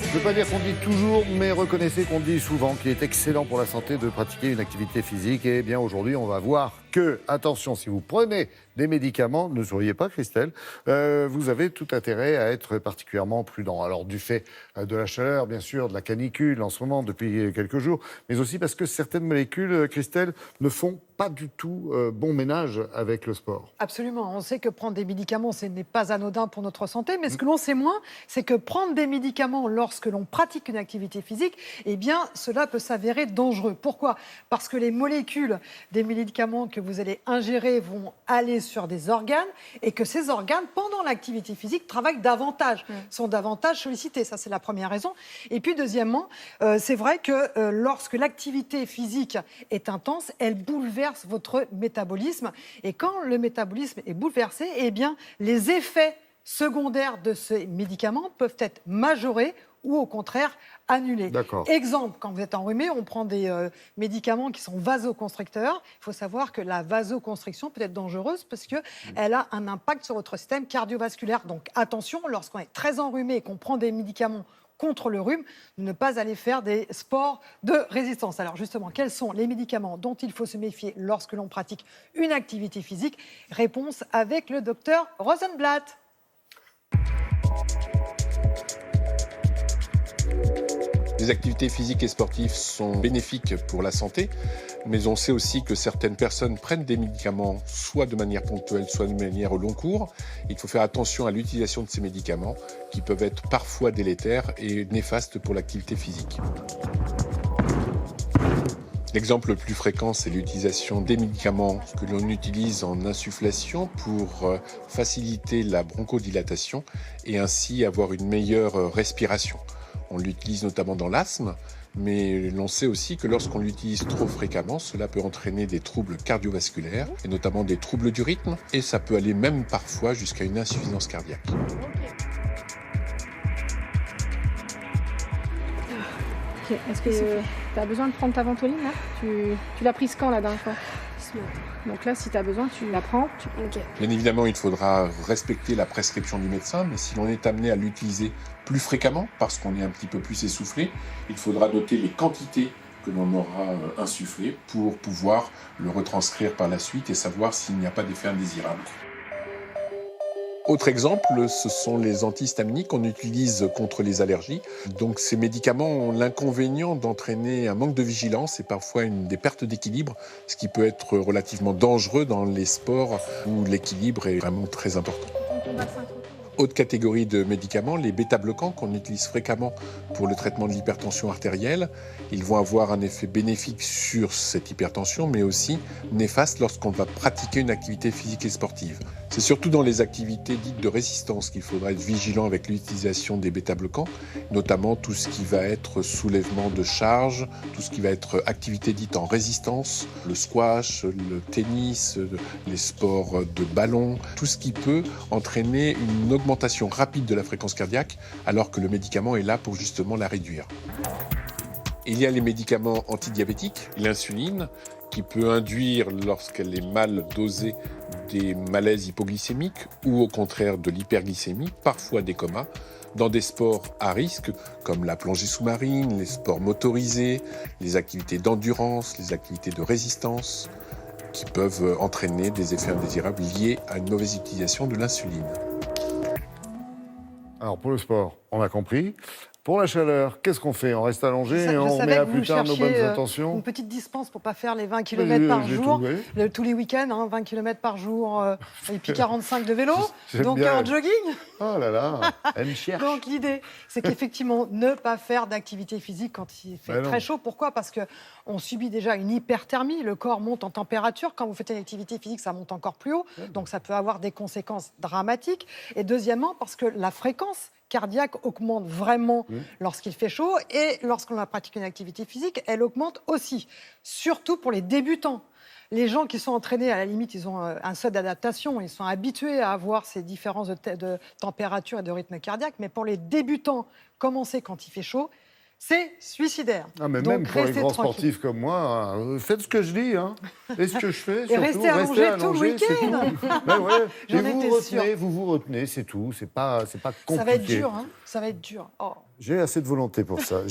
Je ne veux pas dire qu'on dit toujours, mais reconnaissez qu'on dit souvent qu'il est excellent pour la santé de pratiquer une activité physique. Et bien aujourd'hui, on va voir que, attention, si vous prenez des médicaments, ne souriez pas Christelle, vous avez tout intérêt à être particulièrement prudent. Alors du fait de la chaleur, bien sûr, de la canicule en ce moment depuis quelques jours, mais aussi parce que certaines molécules, Christelle, ne font pas du tout bon ménage avec le sport. Absolument. On sait que prendre des médicaments, ce n'est pas anodin pour notre santé. Mais ce que l'on sait moins, c'est que prendre des médicaments lorsque l'on pratique une activité physique, eh bien, cela peut s'avérer dangereux. Pourquoi ? Parce que les molécules des médicaments que vous allez ingérer vont aller sur des organes et que ces organes, pendant l'activité physique, travaillent davantage, sont davantage sollicités. Ça, c'est la première raison. Et puis, deuxièmement, c'est vrai que lorsque l'activité physique est intense, elle bouleverse votre métabolisme. Et quand le métabolisme est bouleversé, eh bien, les effets secondaires de ces médicaments peuvent être majorés ou au contraire annulés. Exemple, quand vous êtes enrhumé, on prend des médicaments qui sont vasoconstricteurs. Il faut savoir que la vasoconstriction peut être dangereuse parce qu'elle a un impact sur votre système cardiovasculaire. Donc attention, lorsqu'on est très enrhumé et qu'on prend des médicaments contre le rhume, de ne pas aller faire des sports de résistance. Alors justement, quels sont les médicaments dont il faut se méfier lorsque l'on pratique une activité physique ? Réponse avec le docteur Rosenblatt. Les activités physiques et sportives sont bénéfiques pour la santé, mais on sait aussi que certaines personnes prennent des médicaments soit de manière ponctuelle, soit de manière au long cours. Il faut faire attention à l'utilisation de ces médicaments qui peuvent être parfois délétères et néfastes pour l'activité physique. L'exemple le plus fréquent, c'est l'utilisation des médicaments que l'on utilise en insufflation pour faciliter la bronchodilatation et ainsi avoir une meilleure respiration. On l'utilise notamment dans l'asthme, mais l'on sait aussi que lorsqu'on l'utilise trop fréquemment, cela peut entraîner des troubles cardiovasculaires, et notamment des troubles du rythme, et ça peut aller même parfois jusqu'à une insuffisance cardiaque. Okay. Est-ce que tu as besoin de prendre ta ventoline là ? Tu l'as prise quand la dernière fois ? Donc là, si tu as besoin, tu la prends. Bien évidemment, il faudra respecter la prescription du médecin, mais si l'on est amené à l'utiliser plus fréquemment, parce qu'on est un petit peu plus essoufflé, il faudra noter les quantités que l'on aura insufflées pour pouvoir le retranscrire par la suite et savoir s'il n'y a pas d'effet indésirable. Autre exemple, ce sont les antihistaminiques qu'on utilise contre les allergies. Donc ces médicaments ont l'inconvénient d'entraîner un manque de vigilance et parfois des pertes d'équilibre, ce qui peut être relativement dangereux dans les sports où l'équilibre est vraiment très important. Autre catégorie de médicaments, les bêta-bloquants qu'on utilise fréquemment pour le traitement de l'hypertension artérielle. Ils vont avoir un effet bénéfique sur cette hypertension, mais aussi néfaste lorsqu'on va pratiquer une activité physique et sportive. C'est surtout dans les activités dites de résistance qu'il faudra être vigilant avec l'utilisation des bêta-bloquants, notamment tout ce qui va être soulèvement de charge, tout ce qui va être activité dite en résistance, le squash, le tennis, les sports de ballon, tout ce qui peut entraîner une augmentation rapide de la fréquence cardiaque alors que le médicament est là pour justement la réduire. Il y a les médicaments antidiabétiques, l'insuline, qui peut induire, lorsqu'elle est mal dosée, des malaises hypoglycémiques ou au contraire de l'hyperglycémie, parfois des comas, dans des sports à risque comme la plongée sous-marine, les sports motorisés, les activités d'endurance, les activités de résistance, qui peuvent entraîner des effets indésirables liés à une mauvaise utilisation de l'insuline. Alors pour le sport, on a compris. Pour la chaleur, qu'est-ce qu'on fait ? On reste allongé et on met à plus tard nos bonnes intentions ? Une petite dispense pour ne pas faire les 20 km par jour, tous les week-ends, 20 km par jour, et puis 45 de vélo, donc en jogging. Oh là là, elle me cherche. Donc l'idée, c'est qu'effectivement, ne pas faire d'activité physique quand il fait très chaud. Pourquoi ? Parce qu'on subit déjà une hyperthermie, le corps monte en température. Quand vous faites une activité physique, ça monte encore plus haut, donc ça peut avoir des conséquences dramatiques. Et deuxièmement, parce que la fréquence cardiaque augmente vraiment lorsqu'il fait chaud et lorsqu'on pratique une activité physique, elle augmente aussi, surtout pour les débutants. Les gens qui sont entraînés, à la limite, ils ont un seuil d'adaptation, ils sont habitués à avoir ces différences de température et de rythme cardiaque, mais pour les débutants, commencer quand il fait chaud, c'est suicidaire. Ah, mais Donc, même pour les restez grands tranquille. sportifs comme moi, faites ce que je dis. Hein. Et ce que je fais, surtout, restez allongé tout le c'est week-end. tout. Ben ouais. Et J'en étais sûre. vous vous retenez, c'est tout. C'est pas compliqué. Ça va être dur, hein. Ça va être dur. Oh. J'ai assez de volonté pour ça.